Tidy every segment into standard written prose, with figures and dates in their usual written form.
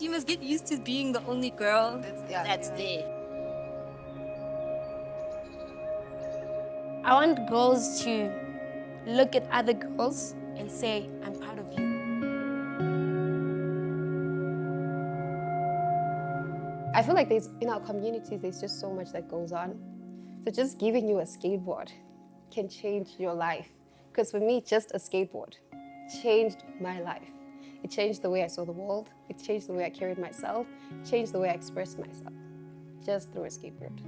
you must get used to being the only girl that's there. I want girls to look at other girls and say, I'm proud of you. I feel like in our communities, there's just so much that goes on. So just giving you a skateboard can change your life. Because for me, just a skateboard changed my life. It changed the way I saw the world. It changed the way I carried myself. It changed the way I expressed myself. Just through a skateboard.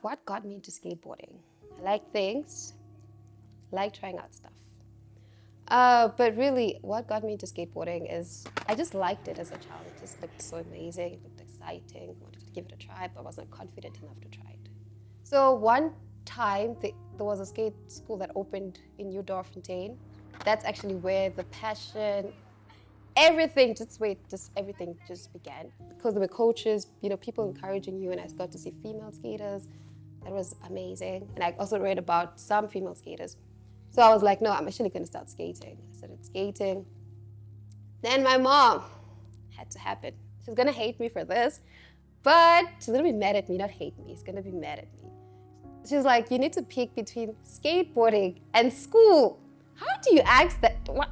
What got me into skateboarding? I like things, I like trying out stuff. But really, what got me into skateboarding is I just liked it as a child. It just looked so amazing, it looked exciting, I wanted to give it a try, but I wasn't confident enough to try it. So one time, there was a skate school that opened in New Dorfontein. That's actually where the passion, everything just began. Because there were coaches, people encouraging you, and I got to see female skaters. That was amazing. And I also read about some female skaters. So I was like, no, I'm actually going to start skating. I started skating. Then my mom had to happen. She's going to hate me for this, but she's going to be mad at me, not hate me. She's going to be mad at me. She's like, you need to pick between skateboarding and school. How do you ask that? What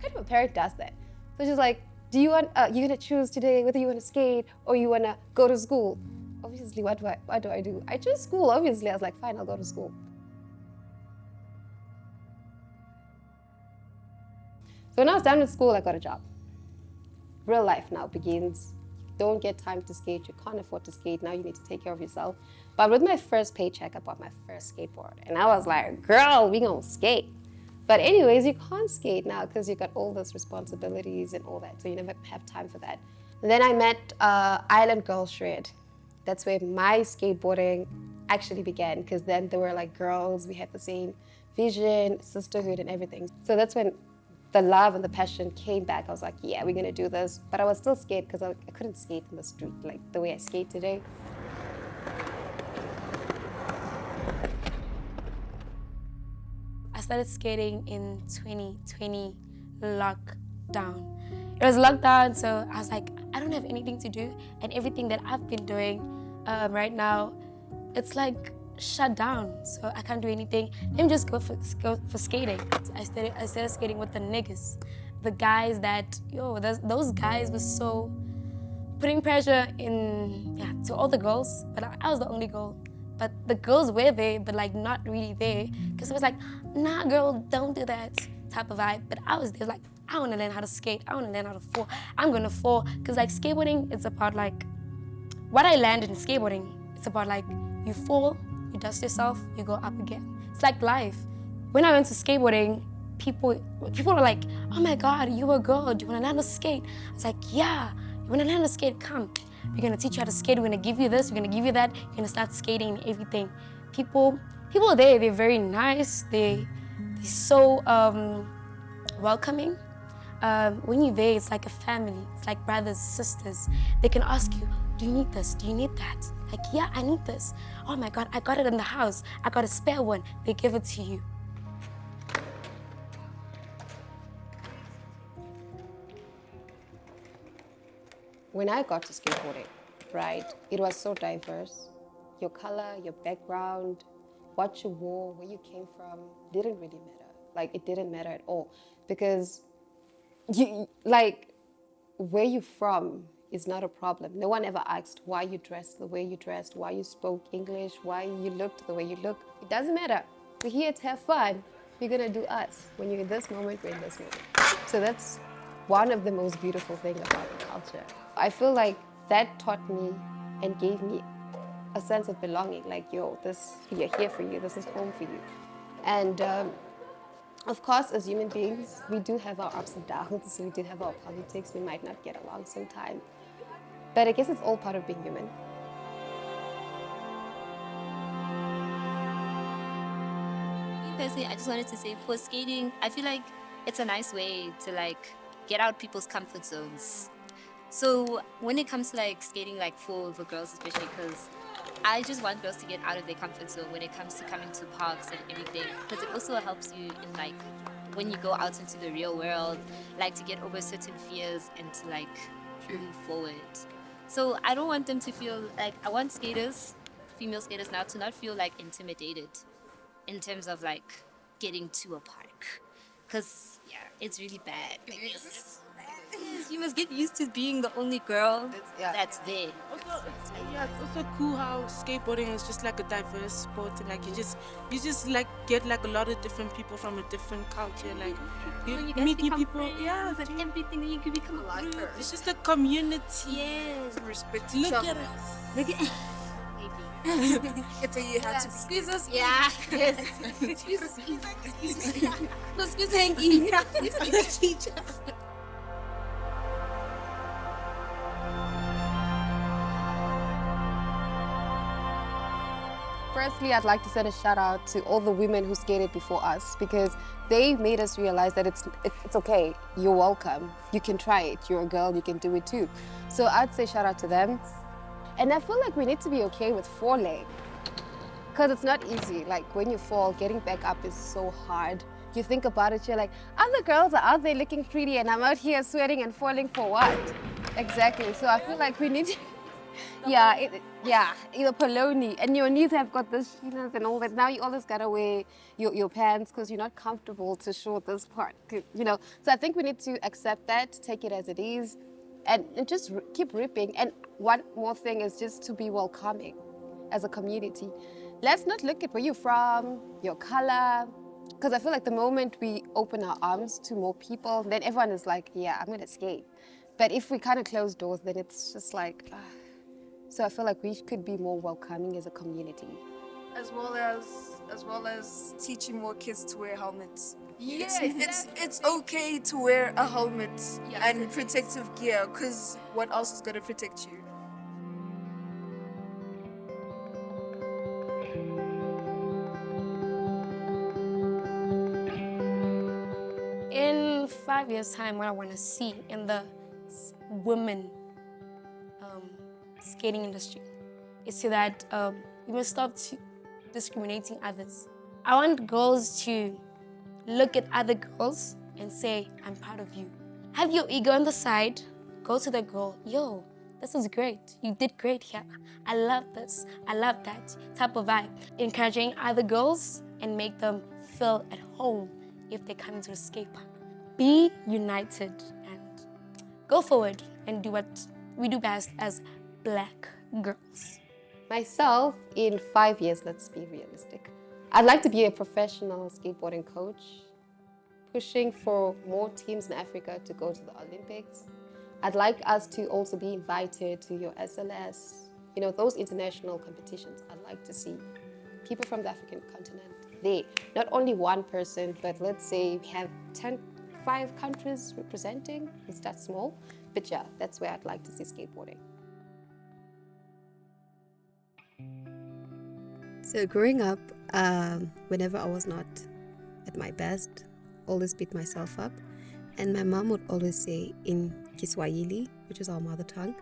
kind of a parent does that? So she's like, do you want, you're going to choose today whether you want to skate or you want to go to school? Obviously, what do I do? I chose school, obviously. I was like, fine, I'll go to school. So when I was done with school, I got a job. Real life now begins. Don't get time to skate. You can't afford to skate. Now you need to take care of yourself. But with my first paycheck, I bought my first skateboard. And I was like, girl, we gonna skate. But anyways, you can't skate now because you got all those responsibilities and all that. So you never have time for that. And then I met Island Girl Shred. That's where my skateboarding actually began, because then there were like girls, we had the same vision, sisterhood and everything. So that's when the love and the passion came back. I was like, yeah, we're gonna do this. But I was still scared because I couldn't skate in the street like the way I skate today. I started skating in 2020 lockdown. It was lockdown, so I was like, I don't have anything to do, and everything that I've been doing right now, it's like shut down, so I can't do anything. Let me just go for skating. I started skating with the niggas, the guys that, those guys were so putting pressure to all the girls, but I was the only girl. But the girls were there, but like not really there, because it was like, nah, girl, don't do that type of vibe. But I was there like, I want to learn how to skate. I want to learn how to fall. I'm gonna fall, because like skateboarding, it's about like what I learned in skateboarding. It's about like you fall, you dust yourself, you go up again. It's like life. When I went to skateboarding, people were like, oh my God, you're a girl. Do you want to learn how to skate? I was like, yeah. You want to learn how to skate? Come. We're going to teach you how to skate. We're going to give you this. We're going to give you that. You're going to start skating and everything. People there, they're very nice. They're so welcoming. When you're there, it's like a family. It's like brothers, sisters. They can ask you, do you need this? Do you need that? Like, yeah, I need this. Oh my God, I got it in the house. I got a spare one. They give it to you. When I got to skateboarding, right, it was so diverse. Your color, your background, what you wore, where you came from, didn't really matter. Like, it didn't matter at all. Because, where you're from is not a problem. No one ever asked why you dressed the way you dressed, why you spoke English, why you looked the way you look. It doesn't matter. We're here to have fun. We're gonna do us. When you're in this moment, we're in this moment. So that's one of the most beautiful things about the culture. I feel like that taught me and gave me a sense of belonging. Like, yo, we are here for you. This is home for you. And Of course, as human beings, we do have our ups and downs. We do have our politics. We might not get along sometimes. But I guess it's all part of being human. Personally, I just wanted to say for skating, I feel like it's a nice way to like get out people's comfort zones. So when it comes to like skating, like for girls especially, because I just want girls to get out of their comfort zone when it comes to coming to parks and everything, because it also helps you in like when you go out into the real world, like to get over certain fears and to like move forward. So I don't want them to feel like, I want skaters, female skaters now, to not feel like intimidated in terms of like getting to a park, because yeah, it's really bad. You must get used to being the only girl that's there. It's also cool how skateboarding is just like a diverse sport, and like you just like get like a lot of different people from a different culture, like you meet new people, yeah, and everything, and you can become a lifer. It's just a community. Yes, Respect each other. Look at It's you have to squeeze us. yeah. Yes. Squeeze hanky. Firstly, I'd like to send a shout out to all the women who skated before us, because they made us realize that it's okay. You're welcome. You can try it. You're a girl. You can do it too. So I'd say shout out to them. And I feel like we need to be okay with falling, because it's not easy. Like when you fall, getting back up is so hard. You think about it, you're like, other girls are out there looking pretty and I'm out here sweating and falling for what? Exactly. So I feel like we need to, either polony, and your knees have got the chinos and all that. Now you always gotta wear your pants because you're not comfortable to show this part, you know. So I think we need to accept that, take it as it is, and just keep ripping. And one more thing is just to be welcoming as a community. Let's not look at where you're from, your color, because I feel like the moment we open our arms to more people, then everyone is like, yeah, I'm gonna skate. But if we kind of close doors, then it's just like, so I feel like we could be more welcoming as a community. As well as teaching more kids to wear helmets. Yes, It's okay to wear a helmet and protective gear, because what else is going to protect you? In 5 years' time, what I want to see in the women skating industry is so that we must stop discriminating others. I want girls to look at other girls and say, I'm proud of you. Have your ego on the side, go to the girl, yo, this is great. You did great here. I love this. I love that type of vibe. Encouraging other girls and make them feel at home if they come into the skate park. Be united and go forward and do what we do best as Black girls. Myself, in 5 years, let's be realistic. I'd like to be a professional skateboarding coach, pushing for more teams in Africa to go to the Olympics. I'd like us to also be invited to your SLS, you know, those international competitions. I'd like to see people from the African continent there. Not only one person, but let's say we have 5 countries representing. It's that small. But yeah, that's where I'd like to see skateboarding. So growing up, whenever I was not at my best, always beat myself up. And my mom would always say in Kiswahili, which is our mother tongue,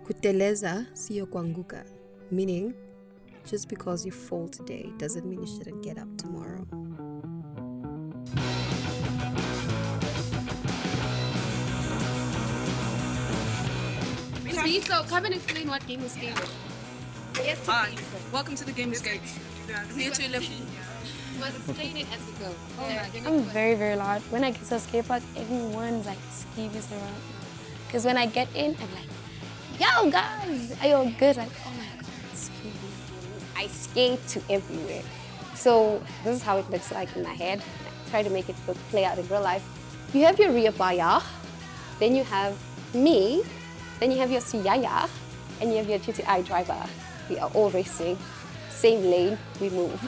kuteleza siyo kuanguka, meaning just because you fall today doesn't mean you shouldn't get up tomorrow. So come and explain what game is skating. Yes, Hi, welcome to the Game of Skates. Here to 11. You must explain it as we go. I'm very, very loud. When I get to a skate park, everyone's like skeevies around. Because when I get in, I'm like, yo guys, are you all good? Like, oh my God, skeevy. I skate to everywhere. So this is how it looks like in my head. I try to make it play out in real life. You have your rear baya, then you have me, then you have your siyaya, and you have your GTI driver. We are all racing, same lane, we move.